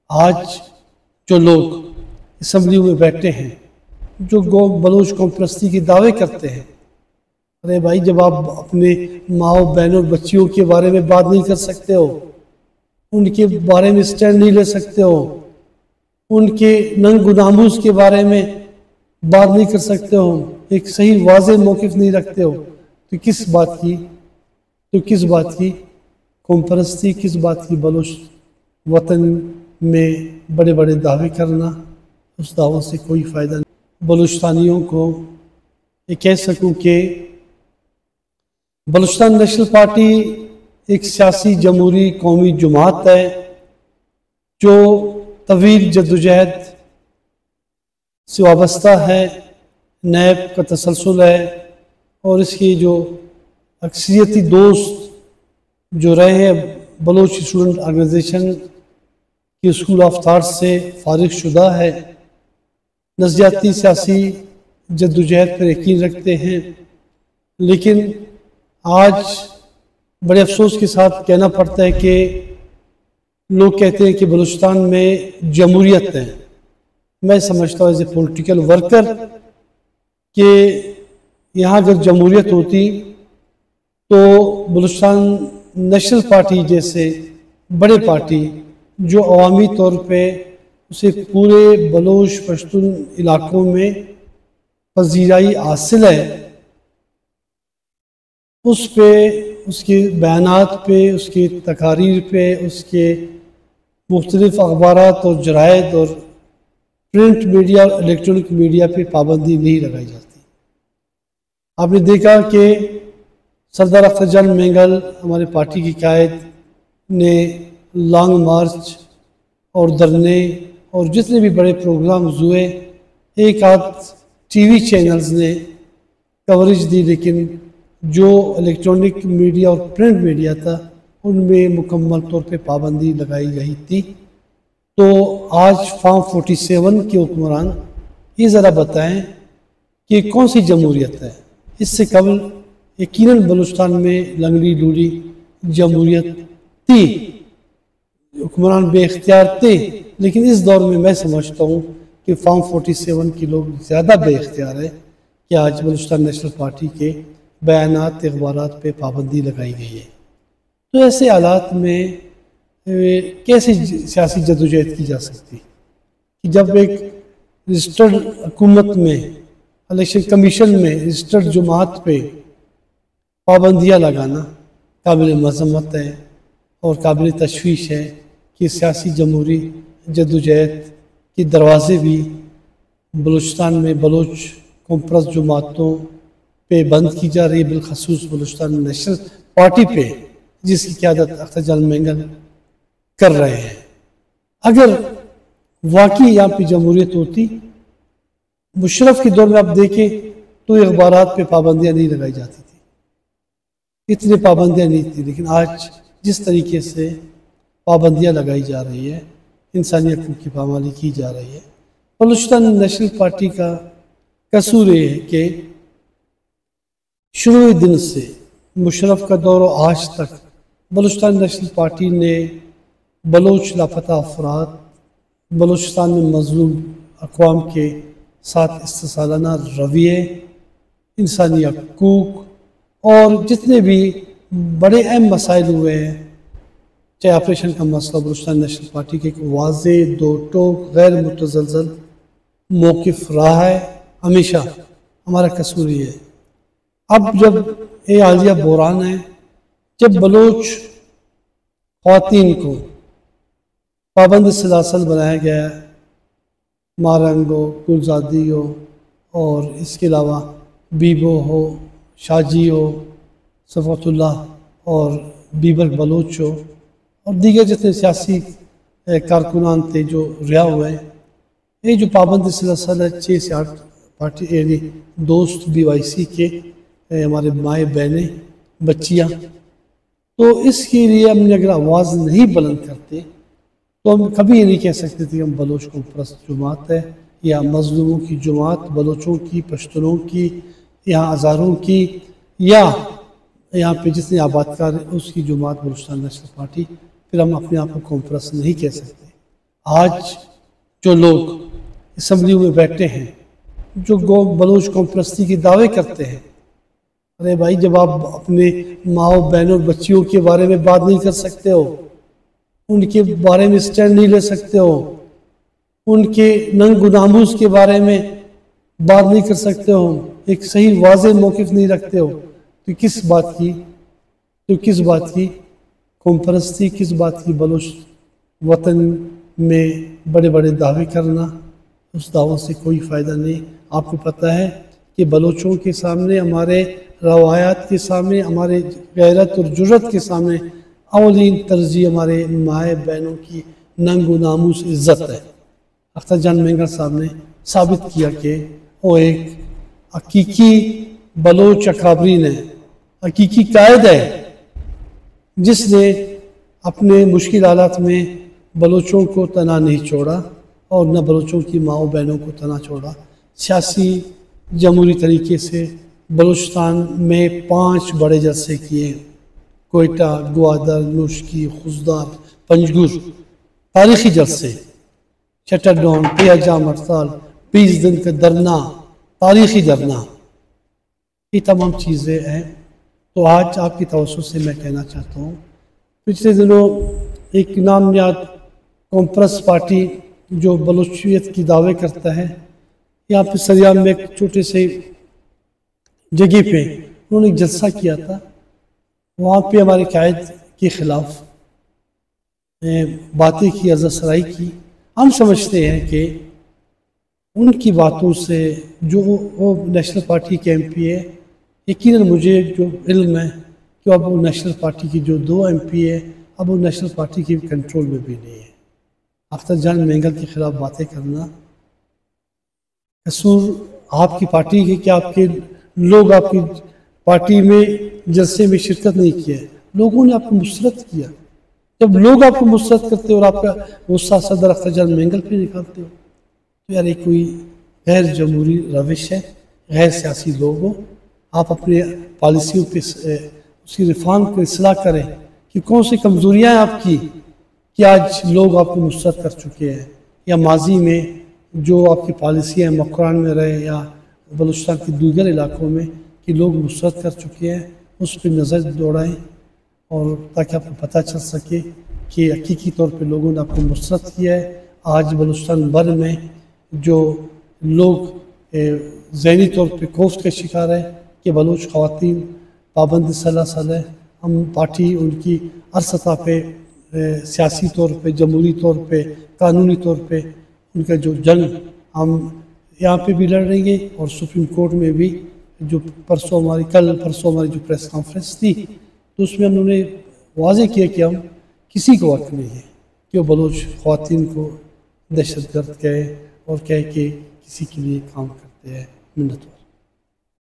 آج جو لوگ اسمبلیوں میں بیٹھتے ہیں جو بلوچ قوم پرستی کے دعوے کرتے ہیں، ارے بھائی جب آپ اپنے ماؤں بہنوں بچیوں کے بارے میں بات نہیں کر سکتے ہو، ان کے بارے میں سٹینڈ نہیں لے سکتے ہو، ان کے ننگ و ناموس کے بارے میں بات نہیں کر سکتے ہو، ایک صحیح واضح موقف نہیں رکھتے ہو، تو کس بات کی قوم پرستی، کس بات کی بلوچ وطن میں بڑے بڑے دعوے کرنا؟ اس دعووں سے کوئی فائدہ نہیں۔ بلوچستانیوں کو یہ کہہ سکوں کہ بلوچستان نیشنل پارٹی ایک سیاسی جمہوری قومی جماعت ہے جو طویل جدوجہد سے وابستہ ہے، نیب کا تسلسل ہے، اور اس کی جو اکثریتی دوست جو رہے ہیں بلوچ اسٹوڈنٹ آرگنائزیشن کی اسکول آف تھاٹ سے فارغ شدہ ہے، نظریاتی سیاسی جدوجہد پر یقین رکھتے ہیں، لیکن آج بڑے افسوس کے ساتھ کہنا پڑتا ہے کہ لوگ کہتے ہیں کہ بلوچستان میں جمہوریت ہے۔ میں سمجھتا ہوں ایز اے پولیٹیکل ورکر کہ یہاں اگر جمہوریت ہوتی تو بلوچستان نیشنل پارٹی جیسے بڑے پارٹی جو عوامی طور پہ اسے پورے بلوچ پشتون علاقوں میں پذیرائی حاصل ہے، اس پہ، اس کے بیانات پہ، اس کے تقاریر پہ، اس کے مختلف اخبارات اور جرائد اور پرنٹ میڈیا اور الیکٹرانک میڈیا پہ پابندی نہیں لگائی جاتی۔ آپ نے دیکھا کہ سردار اختر جان مینگل ہمارے پارٹی کی قائد نے لانگ مارچ اور دھرنے اور جتنے بھی بڑے پروگرامز ہوئے، ایک آدھ ٹی وی چینلز نے کوریج دی، لیکن جو الیکٹرانک میڈیا اور پرنٹ میڈیا تھا ان میں مکمل طور پہ پابندی لگائی گئی تھی۔ تو آج فارم 47 کے حکمران یہ ذرا بتائیں کہ کون سی جمہوریت ہے؟ اس سے قبل یقیناً بلوچستان میں لنگڑی لوڑی جمہوریت تھی، حکمران بے اختیار تھے، لیکن اس دور میں سمجھتا ہوں کہ فارم 47 کے لوگ زیادہ بے اختیار ہیں کہ آج بلوچستان نیشنل پارٹی کے بیانات اخبارات پہ پابندی لگائی گئی ہے۔ تو ایسے حالات میں کیسے سیاسی جدوجہد کی جا سکتی کہ جب ایک رجسٹرڈ حکومت میں، الیکشن کمیشن میں رجسٹرڈ جماعت پہ پابندیاں لگانا قابل مذمت ہے اور قابل تشویش ہے کہ سیاسی جمہوری جدوجہد کے دروازے بھی بلوچستان میں بلوچ قوم پرست جماعتوں پہ بند کی جا رہی ہے، بالخصوص بلوچستان نیشنل پارٹی پہ جس کی قیادت اختر جان مینگل کر رہے ہیں۔ اگر واقعی یہاں پہ جمہوریت ہوتی، مشرف کے دور میں آپ دیکھیں تو اخبارات پہ پابندیاں نہیں لگائی جاتی تھی، اتنی پابندیاں نہیں تھی، لیکن آج جس طریقے سے پابندیاں لگائی جا رہی ہے، انسانی حقوق کی پامالی کی جا رہی ہے، بلوچستان نیشنل پارٹی کا قصور یہ ہے کہ شروع دن سے مشرف کا دور و آج تک بلوچستان نیشنل پارٹی نے بلوچ لاپتہ افراد، بلوچستان میں مظلوم اقوام کے ساتھ استثالانہ رویے، انسانی حقوق اور جتنے بھی بڑے اہم مسائل ہوئے ہیں، چاہے آپریشن کا مسئلہ، بلوچستان نیشنل پارٹی کے ایک واضح دو ٹوک غیر متزلزل موقف رہا ہے ہمیشہ۔ ہمارا قصور یہ ہے۔ اب جب یہ حالیہ بحران ہے، جب بلوچ خواتین کو پابند سلاسل بنایا گیا ہے، مارنگ ہو، گلزادی ہو، اور اس کے علاوہ بیبو ہو، شاجی ہو، صفوت اللہ اور بیبر بلوچ ہو، اور دیگر جتنے سیاسی کارکنان تھے جو رہا ہوئے ہیں، یہ جو پابند سلاسل ہے 6 سے 8 پارٹی یعنی دوست BYC کے ہمارے مائیں بہنیں بچیاں، تو اس کے لیے ہم نے اگر آواز نہیں بلند کرتے تو ہم کبھی یہ نہیں کہہ سکتے تھے کہ ہم بلوچ قوم پرست جماعت ہے یا مظلوموں کی جماعت، بلوچوں کی، پشتونوں کی، یہاں ہزاروں کی، یا یہاں پہ جتنے آباد کار ہیں اس کی جماعت بلوچستان نیشنل پارٹی، پھر ہم اپنے آپ کو قوم پرست نہیں کہہ سکتے۔ آج جو لوگ اسمبلیوں میں بیٹھتے ہیں جو بلوچ قوم پرستی کے دعوے کرتے ہیں، ارے بھائی جب آپ اپنے ماؤں بہنوں بچیوں کے بارے میں بات نہیں کر سکتے ہو، ان کے بارے میں سٹینڈ نہیں لے سکتے ہو، ان کے ننگ و ناموس کے بارے میں بات نہیں کر سکتے ہو، ایک صحیح واضح موقف نہیں رکھتے ہو، تو کس بات کی قوم پرستی، کس بات کی بلوچ وطن میں بڑے بڑے دعوے کرنا؟ اس دعووں سے کوئی فائدہ نہیں۔ آپ کو پتہ ہے کہ بلوچوں کے سامنے، ہمارے روایات کے سامنے، ہمارے غیرت اور جرت کے سامنے اولین ترجیح ہمارے مائیں بہنوں کی ننگ و ناموس عزت ہے۔ اختر جان مینگل صاحب نے ثابت کیا کہ وہ ایک حقیقی بلوچ اکابرین ہے، حقیقی قائد ہے، جس نے اپنے مشکل حالات میں بلوچوں کو تنہا نہیں چھوڑا اور نہ بلوچوں کی ماؤں بہنوں کو تنہا چھوڑا۔ سیاسی جمہوری طریقے سے بلوچستان میں 5 بڑے جلسے کیے، کوئٹہ، گوادر، نوشکی، خزدار، پنجگور، تاریخی جلسے، شٹر ڈاؤن، پیا جام ہڑتال، 20 دن کا دھرنا، تاریخی دھرنا، یہ تمام چیزیں ہیں۔ تو آج آپ کی توسط سے میں کہنا چاہتا ہوں، پچھلے دنوں ایک نام نہاد قوم پرست پارٹی جو بلوچیت کی دعوے کرتا ہے، یہاں پہ سریام میں ایک چھوٹے سے جگہ پہ انہوں نے ایک جلسہ کیا تھا، وہاں پہ ہمارے قائد کے خلاف باتیں کی، عزت سرائی کی۔ ہم سمجھتے ہیں کہ ان کی باتوں سے جو وہ نیشنل پارٹی کے ایم پی ہے، یقیناً مجھے جو علم ہے کہ اب وہ نیشنل پارٹی کی جو 2 ایم پی ہے، اب وہ نیشنل پارٹی کے کنٹرول میں بھی نہیں ہے۔ اختر جان مینگل کے خلاف باتیں کرنا قصور آپ کی پارٹی کے، کہ آپ کے لوگ آپ کی پارٹی میں جلسے میں شرکت نہیں کیا، لوگوں نے آپ کو مسرت کیا۔ جب لوگ آپ کو مسرت کرتے اور آپ کا غصہ صدر اختر جان مینگل پہ نکالتے ہو، تو یار یہ کوئی غیر جمہوری روش ہے، غیر سیاسی لوگ ہو۔ آپ اپنے پالیسیوں پہ اس کی ریفارم کو اصلاح کریں کہ کون سی کمزوریاں ہیں آپ کی کہ آج لوگ آپ کو مسرت کر چکے ہیں، یا ماضی میں جو آپ کی پالیسیاں مکران میں رہے یا بلوچستان کے دیگر علاقوں میں کہ لوگ مسرت کر چکے ہیں، اس پہ نظر دوڑائیں، اور تاکہ آپ کو پتہ چل سکے کہ حقیقی طور پہ لوگوں نے آپ کو مسرت کیا ہے۔ آج بلوچستان بھر میں جو لوگ ذہنی طور پہ خوف کا شکار ہے کہ بلوچ خواتین پابند صلاح ہے، ہم پارٹی ان کی ہر سطح پہ سیاسی طور پہ، جمہوری طور پہ، قانونی طور پہ ان کا جو جنگ ہم یہاں پہ بھی لڑیں گے، اور سپریم کورٹ میں بھی جو کل پرسوں ہماری جو پریس کانفرنس تھی، تو اس میں انہوں نے واضح کیا کہ ہم کسی کو حق نہیں ہے کہ وہ بلوچ خواتین کو دہشت گرد کہے اور کہے کہ کسی کے لیے کام کرتے ہیں۔ منت